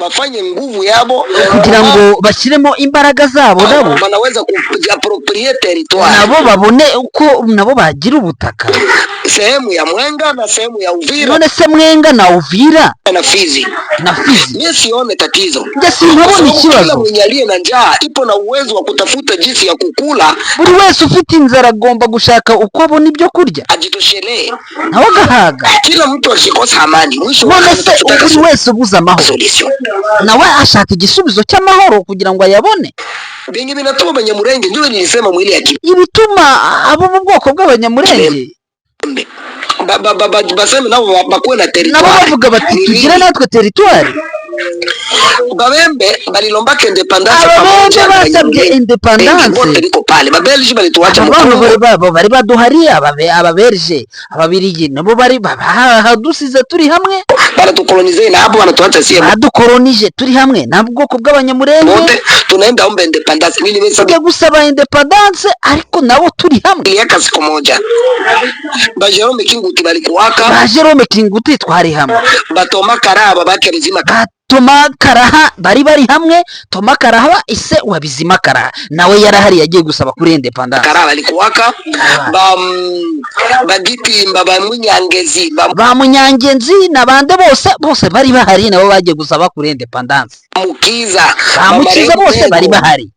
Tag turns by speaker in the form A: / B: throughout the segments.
A: bafanye nguvu yabo
B: kugira ngo bashyiremo imbaraga zabo nabo
A: banaweza kujiapproprier territoire,
B: nabo babone uko nabo bagira ubutaka.
A: sehemu ya Mwenga na sehemu ya Uvira.
B: None se Mwenga na Uvira
A: na Fizi. Mimi sione tatizo.
B: Nje simbona ikibazo.
A: Kila mwenye aliye na njaa ipo na uwezo wa kutafuta jinsi ya kukula.
B: Buri wese ufite inzara agomba gushaka uko abona ibyo kurya.
A: Ajitoshelee.
B: Nawe agahaga.
A: Kila mtu akikosa amani mwisho
B: buri wese ubuza amahoro. Nawe ashaka igisubizo cy'amahoro kugira ngo ayabone.
A: Bingi binatuma Abanyamurenge ndio nilisema mwili ya kibi.
B: Ibituma abo mu bwoko bw'Abanyamurenge
A: baseme nabo bakuwe na territoire.
B: Nabo bavuga bati tugire natwe territoire.
A: Babembe balilombaka independence.
B: Ababembe basabye independence.
A: Wote liko pale. Babelge balituacha
B: mu bari baduhari ababerge ababirigi nabo bari badusize turi hamwe.
A: Baratukolonize na hapo wanatuacha sie.
B: Badukolonije turi hamwe na bwoko bw'Abanyamurenge.
A: Wote tunaenda omba independence. Mimi nimesema
B: gusaba independence ariko nabo turi hamwe.
A: Yaka siku moja. Ba Jerome Kinguti balikuwaka.
B: Ba Jerome Kinguti twari hamwe.
A: Batoma Karaba bakerizima.
B: Toma Karaha bari hamwe. Toma Karaha ise wabizima Karaha nawe yarahari yagiye gusaba kuri independence.
A: Karaha alikuwaka bagiti baba Munyangezi
B: ba Munyangenzi nabande bose bari bahari nabo bagiye gusaba kuri independence.
A: Mukiza
B: bose bari bahari.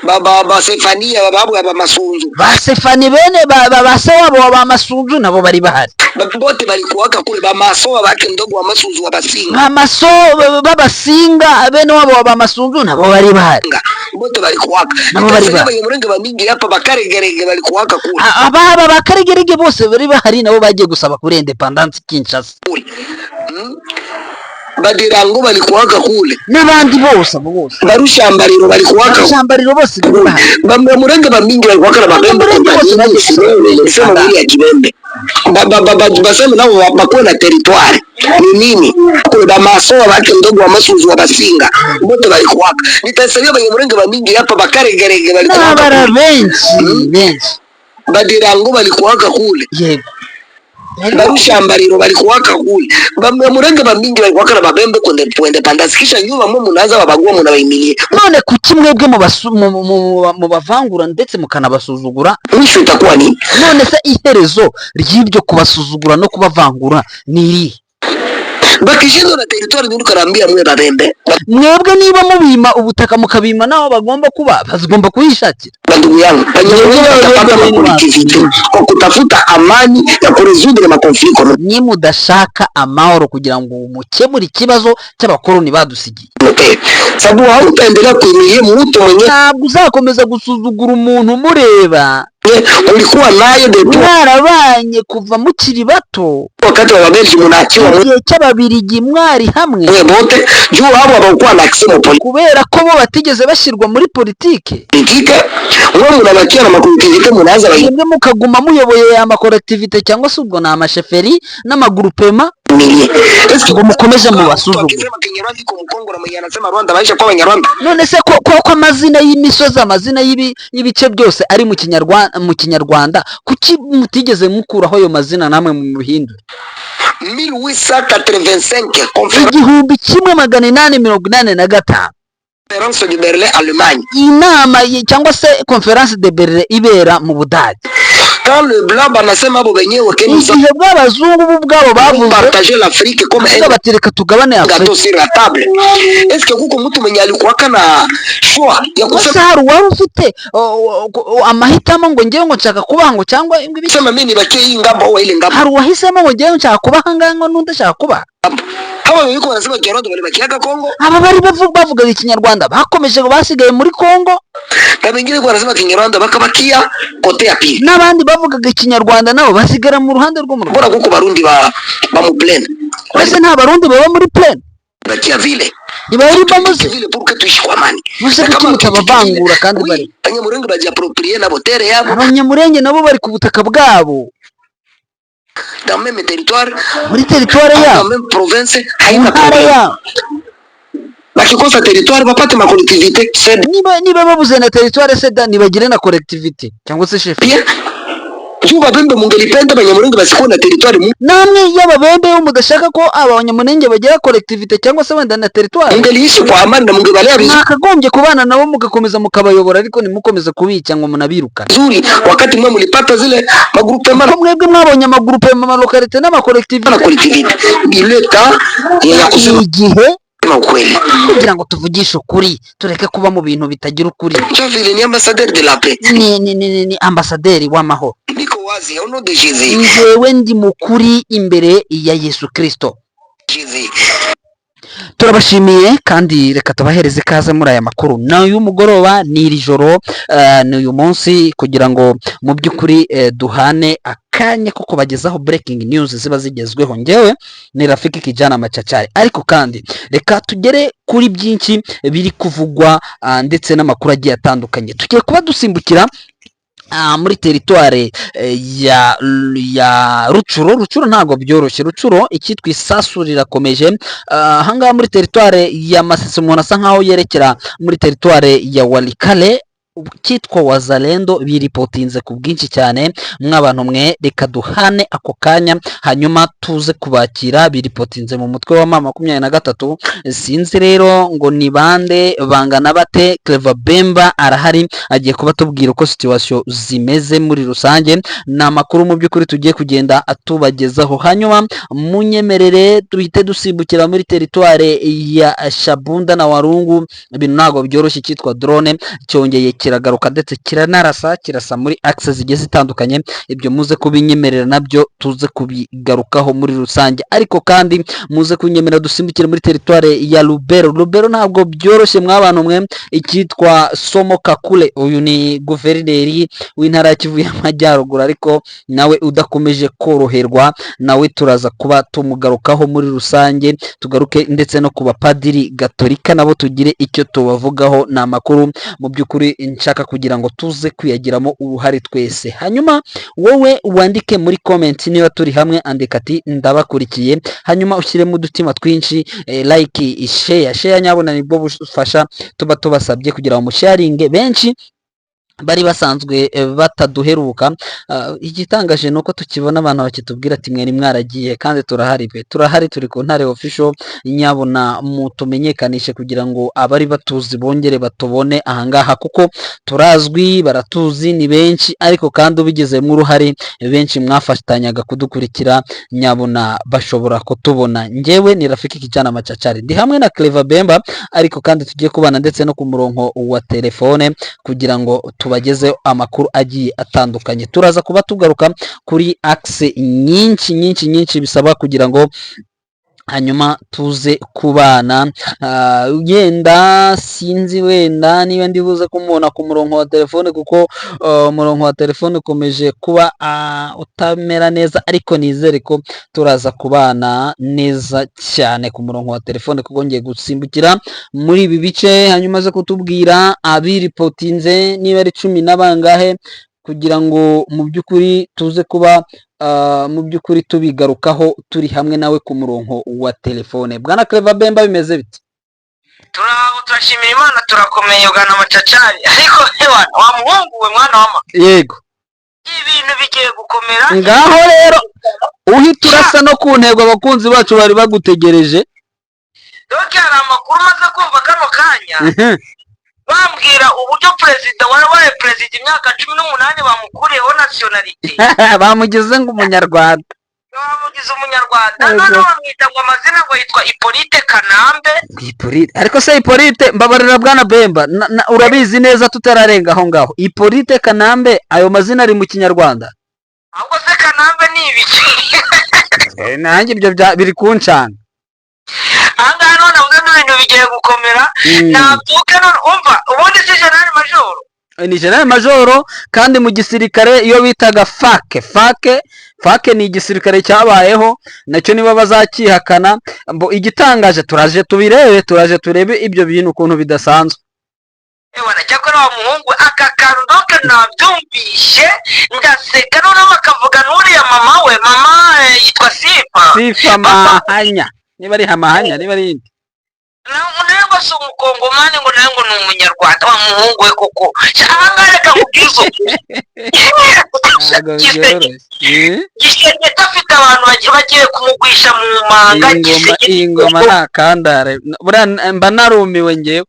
A: Baba Sefania babu aba Masunzu.
B: Ba Sefani bene baba sawa aba Masunzu nabo bari bahari.
A: Bote balikuwaka kule ba Masowa bake ndogo wa Masunzu wa Basinga.
B: Ba Maso baba Singa bene wabo aba Masunzu nabo bari bahari.
A: Bote balikuwaka.
B: Nabo bari bahari.
A: Abanyamurenge bamingi hapa bakaregerege balikuwaka kule.
B: Aba bakaregerege bose bari bahari nabo bagiye gusaba kuri independence Kinshasa.
A: Badirango balikuwaka kule
B: n'abandi bose
A: Barushambariro balikuwaka
B: bose
A: Abanyamurenge bamingi balikuwaka na Babembe sema mwili ya Kibembe baseme nabo bakuwe na territoire ni nini kule ba Masowa bake ndogo wa Masunzu wa Basinga bote balikuwaka. Nitasema Abanyamurenge bamingi hapa bakaregerege balikuwaka
B: benshi
A: Badirango balikuwaka kule
B: yego
A: Barushambariro balikuwaka kule Abanyamurenge bamingi balikuwaka na Babembe kwende pandasi kisha nyuma mwe munaza babagwa muna bayimilie.
B: None kuki mwebwe mu bavangura ndetse mukanabasuzugura
A: mwisho itakuwa ni
B: none se iherezo ry'ibyo kubasuzugura no kubavangura ni
A: bakishindo na territoire nduko karambia mwe Babembe
B: mwebwe niba mubima ubutaka mukabima naho bagomba kuba bazigomba kuyishakira.
A: Ndugu yangu kwa kutafuta amani ya kuresoudre ma conflict
B: ni mudashaka amahoro kugira ngo mukemure ikibazo cy'abakoloni badusigiye.
A: Sababu hautaendelea kuimiye mtu mwenye
B: ntabwo uzakomeza gusuzugura umuntu mureba
A: ulikuwa naye
B: mwarabanye kuva mukiri bato
A: wakati wa Babelgi munakiwa
B: mu gihe cy'Ababirigi mwari hamwe
A: bote juu abo abakuwa na accès mu
B: kubera ko bo batigeze bashyirwa muri politike
A: mwe munabakiya na makolektivite munaza
B: bayimwe mukaguma muyoboye ya makolektivite cyangwa se ubwo na amasheferi n'amagrupema ngo mukomeje mu basuzugura. None se ko amazina y'imisozi amazina y'ibice byose ari mu Kinyarwanda kuki mutigeze mukuraho ayo mazina namwe mu bihindura?
A: 1885
B: 1885
A: Conference de Berlin Allemagne
B: inama cyangwa se Conference de Berlin ibera mu Budage.
A: Quand le blanc banasema abo benyewe
B: kenisa igihe bw'abazungu bwabo bavuze
A: partager l'Afrique comme un
B: batereka tugabane
A: gâteau sur la table. Est-ce que kuko mtu mwenye alikuwa kana choix ya kusema
B: haru wari ufite amahitamo ngo ngewe ngo nshaka kubaha ngo cyangwa
A: ingwe bisema mimi bakiye ingamba au ile ngamba
B: haru wahisemo ngo ngewe nshaka kubaha ngango n'undashaka kubaha
A: aba biko barasema Kinyarwanda bari bakiyaga Kongo
B: aba bari bavuga Ikinyarwanda bakomeje basigaye muri Kongo
A: kabengire ko barasema Kinyarwanda bakabakiya kote ya pili
B: n'abandi bavugaga Ikinyarwanda nabo basigara mu ruhande rwo mu Rwanda
A: kuko barundi ba mu plaine
B: base nta barundi baba muri plaine
A: bakiya vile
B: ibari bamuze
A: vile pour que tuishi kwa amani
B: muze kutabavangura kandi bari
A: Abanyamurenge baje approprier na botere yabo
B: Abanyamurenge nabo bari ku butaka bwabo
A: dans même territoire
B: muri territoire ya
A: dans même province haina problème bakikosa territoire bapate ma collectivité c'est
B: niba babuze na territoire seda nibagire na collectivité cyangwa se chef
A: Juba Bembe mungelipenda Abanyamulenge basikuwe na territoire
B: namwe y'ababembe yo mudashaka ko Abanyamulenge bagira collectivité cyangwa se wenda na territoire,
A: mungeliishi kwa amani na mungebalea
B: mwakagombye kubana nabo mugakomeza mukabayobora, ariko ntimukomeze kubica ngo munabirukane
A: vizuri. Wakati mwe mulipata zile magrupe
B: ko mwebwe mwabonye amagroupe mu lokalite n'amakolektivite
A: na collectivité, ile temps ya kusema
B: igihe
A: ukweli,
B: kugira ngo tuvugishe ukuri, tureke kuba mu bintu bitagira ukuri.
A: vile ni ambassadeur de la paix,
B: ni ambasaderi w'amahoro.
A: niko wazi au no de Jésus,
B: Njyewe ndi mukuri imbere ya Yesu Kristo.
A: Jésus.
B: Turabashimiye kandi reka tubahereze ikaze muri aya makuru n'uyu mugoroba n'iri joro n'uyu munsi, kugira ngo mu by'ukuri duhane akanya ko kubagezaho breaking news ziba zigezweho. Njyewe ni Rafiki Kijana Machachari, ariko kandi reka tugere kuri byinshi biri kuvugwa ndetse n'amakuru agiye atandukanye. Tugiye kuba dusimbukira muri teritware ya Rucuro ntago byoroshye. Rucuro icyitwa isasu rirakomeje ahangaha muri teritware ya Masisi. Umuntu asa nkaho yerekera muri teritware ya Walikale, cyitwa Wazalendo biripotinze ku bwinshi cyane. Mw'abantu mwe reka duhane ako kanya hanyuma tuze kubakira. Biripotinze mu mutwe wa mama 23. Sinzi rero ngo ni bande bangana bate. Clever Bemba arahari agiye kuba tubwira uko situation zimeze muri rusange. Ni amakuru mu by'ukuri tugiye kugenda atubagezaho. Hanyuma munyemerere duhite dusimbukira muri teritware ya Shabunda na Warungu. Ibintu ntago byoroshye. Cyitwa drone cyongeye kiragaruka ndetse kirasa muri access zigiye zitandukanye. Ibyo muze kubinyemerera nabyo tuze kubigarukaho muri rusange, ariko kandi muze kunyemerera dusimbukire muri teritware ya Lubero ntabwo byoroshye mw'abantu mwe. Icyitwa Somo Kakule, uyu ni guverineri w'intara ya Kivu y'Amajyaruguru, ariko nawe udakomeje koroherwa. Nawe turaza kuba tumugarukaho muri rusange, tugaruke ndetse no ku bapadiri gatolika nabo tugire icyo tubavugaho. Ni amakuru mu by'ukuri nshaka kugira ngo tuze kwiyagiramo uruhare twese. Hanyuma wowe wandike muri comment niba turi hamwe, andika ati ndabakurikiye, hanyuma ushyiremo udutima twinshi, like, share nyabona nibwo bufasha tuba tubasabye kugira ngo musharinge benshi bari basanzwe bataduheruka. Igitangaje nuko tukibona abantu bakitubwira ati mwari mwaragiye, kandi turahari turi ku Ntare official. Nyabona mutumenyekanishe kugira ngo abari batuzi bongere batubone ahangaha, kuko turazwi, baratuzi ni benshi, ariko kandi ubigezemo uruhare benshi mwafatanyaga kudukurikira, nyabona bashobora kutubona. Njyewe ni Rafiki Kijana Machachari, ndi hamwe na Clever Bemba, ariko kandi tugiye kubana ndetse no ku murongo wa telefone kugira ngo tubagezeho amakuru agiye atandukanye. Turaza kuba tugaruka kuri axe nyinshi bisaba kugira ngo hanyuma tuze kubana. Yenda sinzi wenda niba ndibuze kumubona ku murongo wa telefone, kuko umurongo wa telefone ukomeje kuba utamera neza, ariko nizere ko turaza kubana neza cyane ku murongo wa telefone, kuko ngiye gusimbukira muri ibi bice hanyuma aze kutubwira abiripotinze niba ari 10 n'abangahe, kugira ngo mu by'ukuri tuze kuba mu by'ukuri tubigarukaho turi hamwe nawe ku murongo wa telefone. Bwana Clever Bemba, bimeze bite?
C: Turashimira Imana, turakomeye Bwana Machachari, ariko wa muhungu we mwana wama,
B: yego
C: ibintu bigiye gukomera.
B: Ngaho rero uhita urasa no ku ntego abakunzi bacu bari bagutegereje.
C: Doki hari amakuru maze kumva kano kanya bambwira uburyo perezida warabaye perezida imyaka 18 bamukuriyeho nationality
B: bamugize ngo umunyarwanda,
C: none bamwita ngo amazina ngo yitwa Hippolyte Kanambe.
B: Ariko se Hippolyte, mbabarira Bwana Bemba, urabizi neza tutararenga aho ngaho, Hippolyte Kanambe ayo mazina ari mu Kinyarwanda?
C: Ahubwo se Kanambe ni ibiki?
B: Nanjye ibyo biri kuncana.
C: Ahangaha none uvuze n'ibintu bigiye gukomera. Nabyuke none umva, ubundi si General Major,
B: ni General Major, kandi mu gisirikare iyo bitaga fake ni igisirikare cyabayeho nacyo niba bazakihakana. Igitangaje turaje turebe ibyo bintu ukuntu bidasanzwe.
C: Ewana cyakora wa muhungu aka kantu doke nabyumvishe ndaseka, none bakavuga n'uriya mama we, mama yitwa
B: Sifa Mahanya, niba ari Hamahanya niba ari indi.
C: Ngo si umukongomani ngo nawe ngo ni umunyarwanda. Wa muhungu we koko ahangaha reka nkubwize Giseke afite abantu bagiye kumugwisha mu manga.
B: Iyi ngoma ntakandare mba narumiwe ngewe.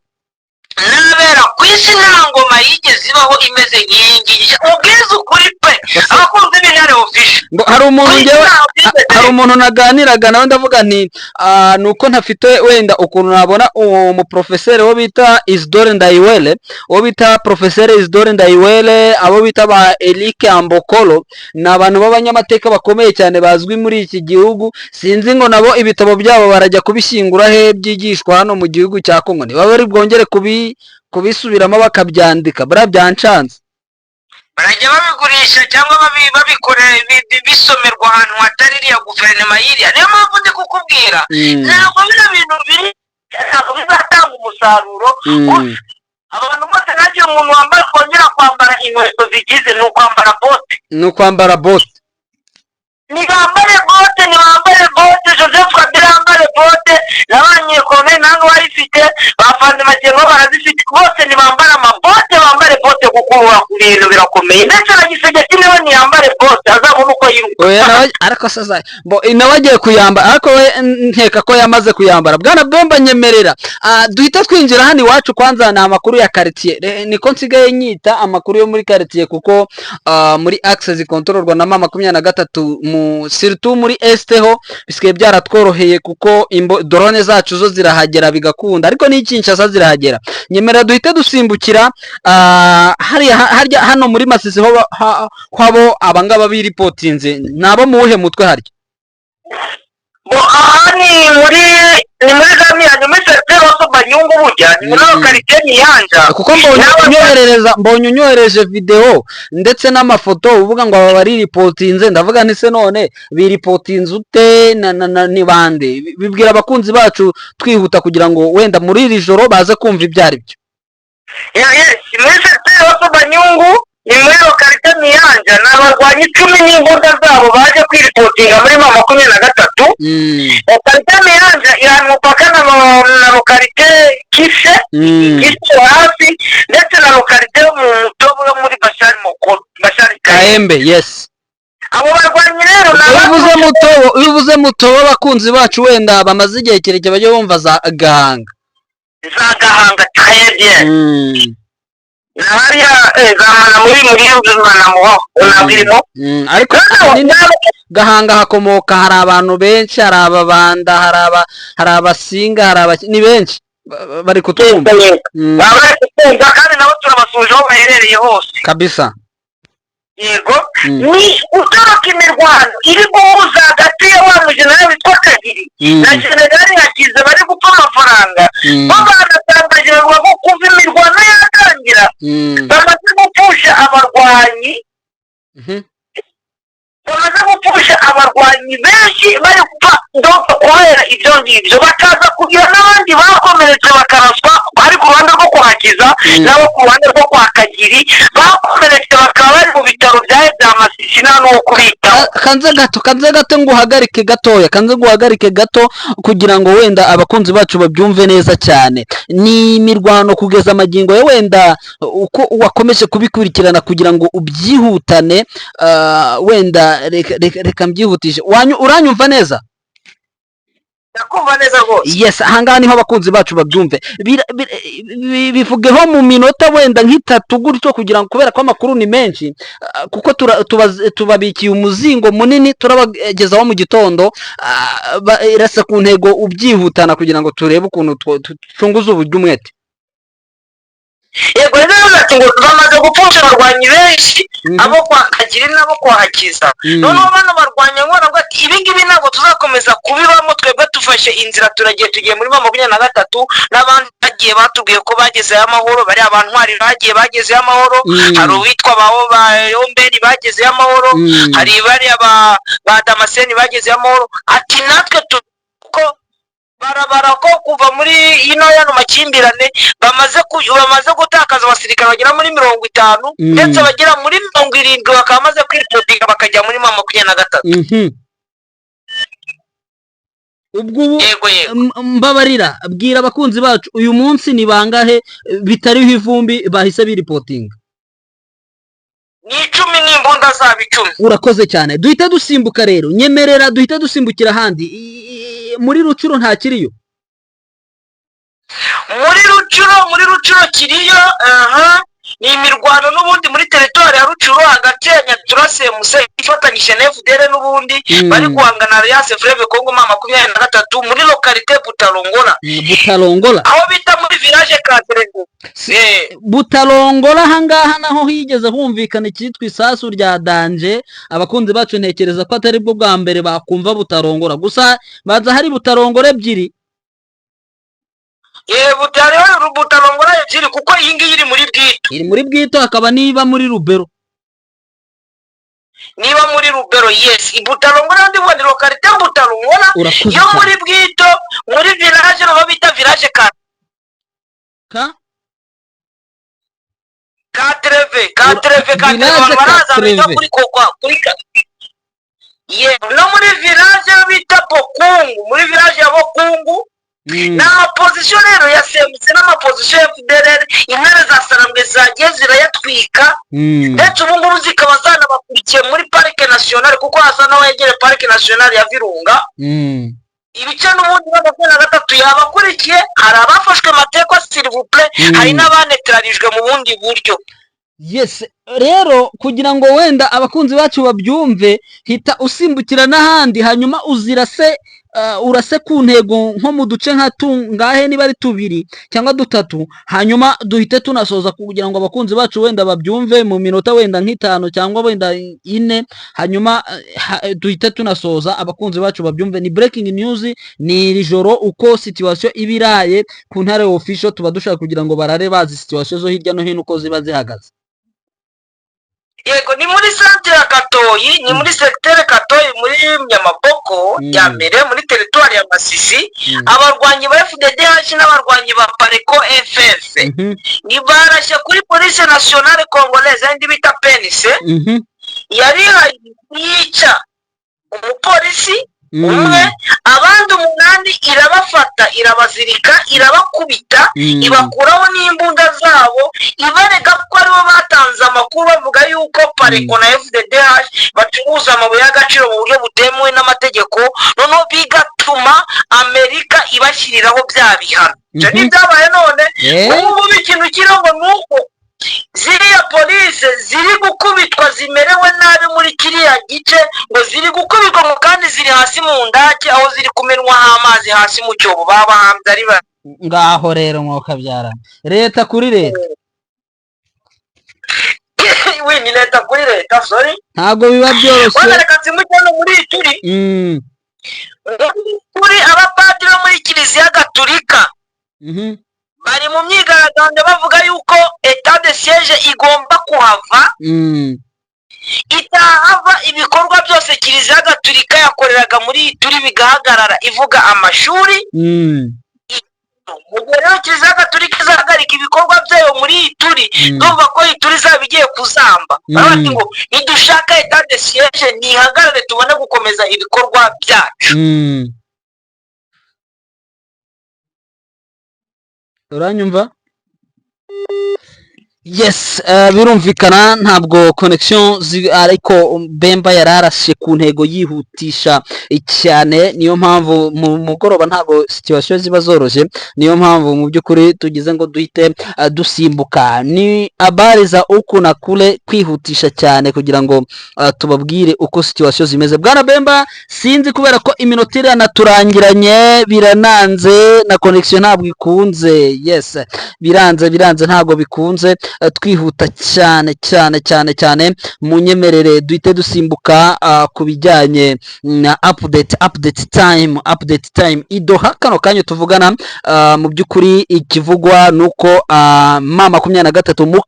C: Nabera ku isi nta ngoma yigeze ibaho imeze nk'iyi. Ubwiza ukuri pe abakunzi b'intare official
B: ngo hari umuntu naganiraga nawe ndavuga nti nuko ntafite wenda ukuntu nabona umuprofeseri wo bita Isidore Ndayiwele, wo bita profeseri Isidore Ndayiwele, abo bita ba Eric Ambokolo, ni abantu b'abanyamateka bakomeye cyane bazwi muri iki gihugu. Sinzi ngo nabo ibitabo byabo barajya kubishyingura he byigishwa hano mu gihugu cya Kongo, niba bari bwongere kubisubiramo bakabyandika buriya byancanze.
C: barajya babigurisha cyangwa babikorera bisomerwa ahantu hatari iriya guverinoma y'iriya. Niyo mpamvu ndi kukubwira ntabwo bino bintu biri ntabwo bizatanga umusaruro. Abantu bose nagiye umuntu wambaye kongera kwambara inkweto zigize ni ukwambara bote. Nibambare bote Joseph Kabila yambare bote, nabanye Kone nange warifite, bafande magengo barazifite, bose nibambara amabote, bambare bote kuko ibintu birakomeye. Ndetse na Gisegeti niwe niyambare bote azabona uko yiruka.
B: Oya ariko sasa nawe agiye kuyambara, ariko we nkeka ko yamaze kuyambara. Bwana Bemba nyemerera duhita twinjira hano iwacu. Kwanza ni amakuru ya quartier, niko nsigaye nyita amakuru yo muri quartier, kuko muri access zikontororwa na mama 23 surtout muri este ho bisigaye byaratworoheye kuko drone zacu zo zirahagera bigakunda, ariko ni Kinshasa zirahagera. Nyemera duhite dusimbukira harya hano muri Masisi ho kwabo abangaba biripotinze nabo muhe mutwe harya.
C: Ni muri Zambia ni muri Serikali waso Banyungu burya ni muri lokalite Nyanja,
B: kuko mbonye unyohereje video ndetse n'amafoto uvuga ngo aba bari reportinze. Ndavuga nti se none biripotinze ute ni bande? Bibwira abakunzi bacu twihuta kugira ngo wenda muri iri joro baze kumva ibyari byo.
C: Muri Serikali waso Banyungu ni muri lokalite Nyanja, n'abarwanyi 10 n'imbunda zabo baje kwiripotinga muri 23. Lokalite Nyanja iri mupaka na lokalite Kise hafi, ndetse na lokalite Mutobo yo muri Bashari
B: Kaembe. Yes,
C: abo barwanyi rero
B: bivuze Mutobo abakunzi bacu wenda bamaze igihe kirekire bajye bumva za Gahanga
C: très bien. Nahariya zamana muri y'ubuzima muho unabirimo.
B: Ariko Gahanga hakomoka hari abantu benshi, hari ababanda, hari abasinga, ni benshi bari kutumva.
C: Kandi nabo turabasuje aho baherereye hose
B: kabisa.
C: Yego ni utoroka imirwano iri guhuza hagati ya wa mujenerali witwa Kagiri na jenerali Yakize bari gupfa amafaranga. Banatangaje bavuga ko kuva imirwano yatangira bamaze gupfusha abarwanyi benshi bari gupfa kubera ibyo ngibyo, bakaza kugira n'abandi bakomeretse bakaraswa bari ku ruhande rwo kwakiza nabo ku ruhande rwo kwa Kagiri bakomeretse bakaba bari mu bitaro bya Masisi nta n'uwo kubitaho.
B: Kanze gato nguhagarike gato kugira ngo wenda abakunzi bacu babyumve neza cyane. Ni imirwano kugeza amagingo ya wenda uko wakomeje kubikurikirana kugira ngo ubyihutane, wenda reka mbyihutishe. Uranyumva neza?
C: Ndakumva neza rwose.
B: Yes, ahangaha niho abakunzi bacu babyumve. Bivugeho mu minota wenda nk'itatu gutyo kugira ngo, kubera ko amakuru ni menshi, kuko tubabikiye umuzingo munini turabagezaho mu gitondo. Irasa ku ntego ubyihutana kugira ngo turebe ukuntu twunguza uburyo umwete.
C: Yego rero ati ngo bamaze gupfusha abarwanyi benshi, abo kwa Kagiri nabo kwa Hakiza. Noneho bano barwanya ngo nabwo ati ibi ngibi ntabwo tuzakomeza kubibamo, twebwe tufashe inzira tugiye muri 23. N'abandi bagiye batubwiye ko bagezeyo amahoro, bari abantwari bagezeyo amahoro. Hari uwitwa Ombeni bagezeyo amahoro, hari bari ba Damascene bagezeyo amahoro. Ati natwe ko barabara ko kuva muri yano makimbirane bamaze gutakaza abasirikare bagera muri 50, ndetse bagera muri 70 bakaba bamaze kwiripotinga bakajya muri 23.
B: Ubwo mbabarira, bwira abakunzi bacu uyu munsi ni bangahe bitariho ivumbi bahise biripotinga?
C: ni 10 n'imbunda zaba 10.
B: Urakoze cyane, duhita dusimbuka rero, nyemerera duhita dusimbukira ahandi muri Rucuro nta kiriyo.
C: muri Rucuro kiriyo ni imirwano n'ubundi muri territoire ya Rucuro hagati ya Nyaturase Muse ifatanyije na FDL n'ubundi bari guhangana Alliance Fleuve Congo 23 muri localité Butalongola aho bita muri village Katerenge.
B: Butalongola hangaha naho higeze humvikana ikitwa isasu rya danje, abakunzi bacu ntekereza ko atari bwo bwa mbere bakumva Butalongola, gusa baza hari Butalongola ebyiri.
C: Butalongola ebyiri kuko iyi ngiyi iri muri
B: Bwito akaba niba muri Rubero.
C: Yes, Butalongola ndi bone localité Butalongola yo muri Bwito muri village no bita village Katreve baraza bita kuri kokwa kuri no muri village bita Bokungu, muri village ya Bokungu. Na opposition rero yasemutse n'amaposition ya FDL, intare za Sarambwe zagiye zirayatwika ndetse ubu ngubu zikaba zanabakurikiye muri parike nationale kuko hasa naho yegere parike nationale ya Virunga. Ibice n'ubundi bagakora gatatu yabakurikiye, hari abafashwe mateko s'il vous plaît, hari n'abanetrarijwe mu bundi buryo.
B: Yes, rero kugira ngo wenda abakunzi bacu babyumve, hita usimbukira n'ahandi hanyuma urase ku ntego nko mu duce nka tungahe niba ari 2 cyangwa 3, hanyuma duhite tunasoza kugira ngo abakunzi bacu wenda babyumve mu minota wenda nk'itanu cyangwa wenda 4, hanyuma duhite tunasoza abakunzi bacu babyumve. Ni breaking news, ni ijoro uko situation ibiraye ku Ntare official, tuba dushaka kugira ngo barare bazi situation zo hirya no hino uko ziba zihagaze.
C: Yego, ni muri centre ya Katoyi, ni muri secteur Katoyi muri Nyamaboko ya mbere muri territoire ya Masisi. Abarwanyi ba FDDH n'abarwanyi ba Pareko FF ni barashye kuri police nationale congolaise indi bita PNC. Yari yica umupolisi umwe, abandi 8 irabafata, irabazirika, irabakubita, ibakuraho n'imbunda zabo, ibareka ko aribo batanze amakuru bavuga yuko Pareko na FDDH bacuruza amabuye y'agaciro mu buryo butemewe n'amategeko, noneho bigatuma Amerika ibashyiriraho bya bihano. Ni byabaye none ubu ikintu kirongo nuko ziriya police ziri gukubitwa zimerewe nabi muri kiriya gice, ngo ziri gukubitwa kandi ziri hasi mu ndake aho ziri kumenwa amazi hasi mu cyobo babahambye ari ba
B: ngaho. Rero mwoka byarana leta kuri leta
C: ni leta kuri leta, sorry,
B: ntago biba byoroshye.
C: Reka nsimukane muri turi abapadiri bo muri Kiliziya Gatolika bari mu myigaragambyo bavuga yuko etat de siège igomba kuhava, itahava ibikorwa byose Kiliziya Gatolika yakoreraga muri turi bigahagarara, ivuga amashuri. Rero Kiliziya Gatolika izahagarika ibikorwa byayo muri turi, ndumva ko turi zabigiye kuzamba. Barati ngo nidushaka etat de siège nihagarare tubone gukomeza ibikorwa byacu.
B: Uranyumva? Yes, birumvikana ntabwo connection ariko Bemba yararashe ku ntego yihutisha cyane, niyo mpamvu mu mugoroba ntabwo situation ziba zoroje, niyo mpamvu mu byukuri tugize ngo duhite dusimbuka. Ni habari za uko na kule kwihutisha cyane kugira ngo tubabwire uko situation zimeze. Bwana Bemba, sinzi kubera ko iminota iraturangiranye, birananze na connection ntabwo ikunze. Yes, biranze ntabwo bikunze, twihuta cyane munyemerere duhite dusimbuka ku bijyanye na update time idoha. Kano kanya tuvugana mu byukuri ikivugwa nuko M23 mu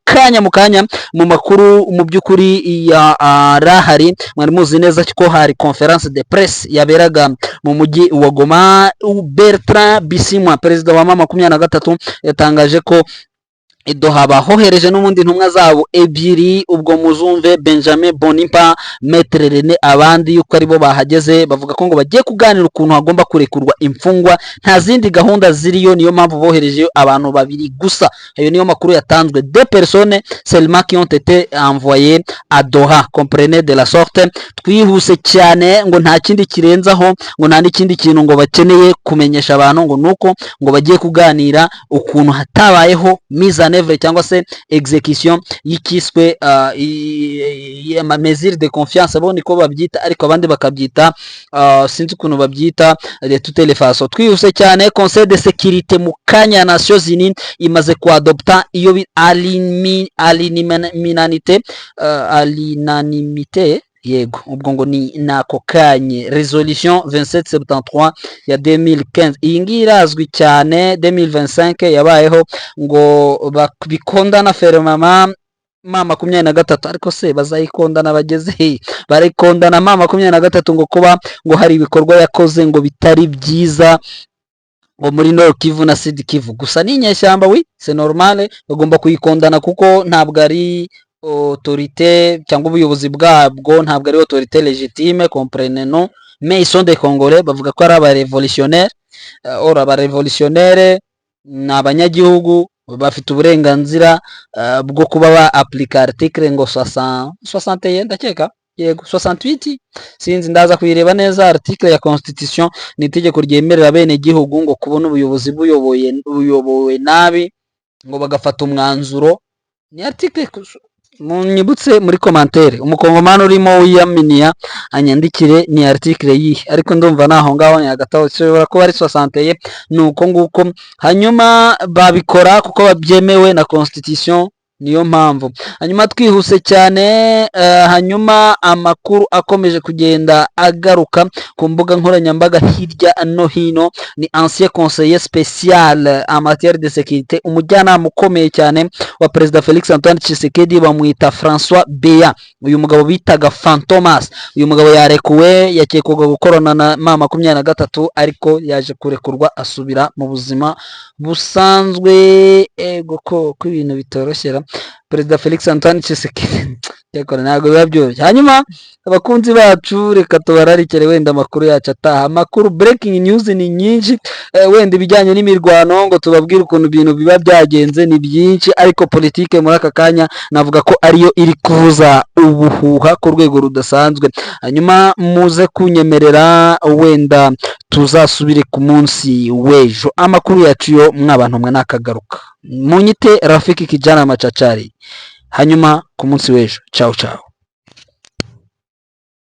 B: kanya mu makuru mu byukuri ya rahari, mwari muzi neza ko hari conference de presse yaberaga mu mujyi wa Goma. Bertrand Bisimwa, perezida wa M23, yatangaje ko Doha bahohereje n'ubundi ntumwa zabo ebyiri, ubwo muzumve Benjamin Bonipa, Maître René abandi yuko aribo bahageze, bavuga ko ngo bagiye kuganira ukuntu hagomba kurekurwa imfungwa, nta zindi gahunda ziriyo, niyo mpamvu bohereje abantu babiri gusa. Ayo niyo makuru yatanzwe. 2 personnes seulement qui ont été envoyées à Doha, comprenez de la sorte. Twihuse cyane ngo nta kindi kirenzaho, ngo nta n'ikindi kintu ngo bakeneye kumenyesha abantu, ngo nuko ngo bagiye kuganira ukuntu hatabayeho mise en œuvre cyangwa se execution y'ikiswe ma mesure de confiance, bo niko babyita, ariko abandi bakabyita sinzi ukuntu babyita de toutes les façons. Twihuse cyane. Conseil de sécurité mu kanya ya Nations Unies imaze kuadopta iyo alinanimité yego, ubwo ngo ni nako kanye resolution 2773 ya 2015. Iyi ngiyi irazwi cyane. 2025 yabayeho ngo bikondana fermement mama 23, ariko se bazayikondana bageze barikondana mama 23 ngo kuba ngo hari ibikorwa yakoze ngo bitari byiza ngo muri Nord Kivu na Sud Kivu. Gusa ni inyeshyamba, oui c'est normal, bagomba kuyikondana kuko ntabwo ari autorité cyangwa ubuyobozi bwabwo, ntabwo ari autorité légitime, comprenez non, mais ils sont des Congolais. Bavuga ko ari aba révolutionnaire, or aba révolutionnaire n'abanyagihugu bafite uburenganzira bwo kuba ba appliquer article ngo 61 ndakeka, yego 68 sinzi, ndaza kuyireba neza. Article ya constitution ni itegeko ryemerera bene gihugu ngo kubona ubuyobozi buyobowe nabi ngo bagafata umwanzuro. Ni article munyibutse muri commentaire, umukongomani urimo wiyaminiya anyandikire ni article yihe, ariko ndumva naho ngaho ni hagataho, ishobora kuba ari 61 nuko nguko. Hanyuma babikora kuko babyemewe na constitution, niyo mpamvu. Hanyuma twihuse cyane. Hanyuma amakuru akomeje kugenda agaruka ku mbuga nkoranyambaga hirya no hino, ni ancien conseiller spécial en matière de sécurité, umujyanama ukomeye cyane wa Perezida Felix Antoine Tshisekedi, bamwita François Beya. Uyu mugabo bitaga Fantomas, uyu mugabo yarekuwe, yakekwaga gukorana na mama 23, ariko yaje kurekurwa asubira mu buzima busanzwe. Ego ko ibintu bitoroshye Perezida Felix Antoine Tshisekedi yakora ntabwo biba byoroshye. Hanyuma abakunzi bacu, reka tubararikere wenda amakuru yacu ataha. Amakuru breaking news ni nyinshi, wenda ibijyanye n'imirwano ngo tubabwire ukuntu ibintu biba byagenze ni byinshi, ariko politike muri aka kanya navuga ko ariyo iri kuza ubuhuha ku rwego rudasanzwe. Hanyuma muze kunyemerera wenda tuzasubire ku munsi w'ejo. Amakuru yacu yo mwabantu mwe nakagaruka, munyite Rafiki Kijana Machachari. Hanyuma ku munsi w'ejo, ciao ciao.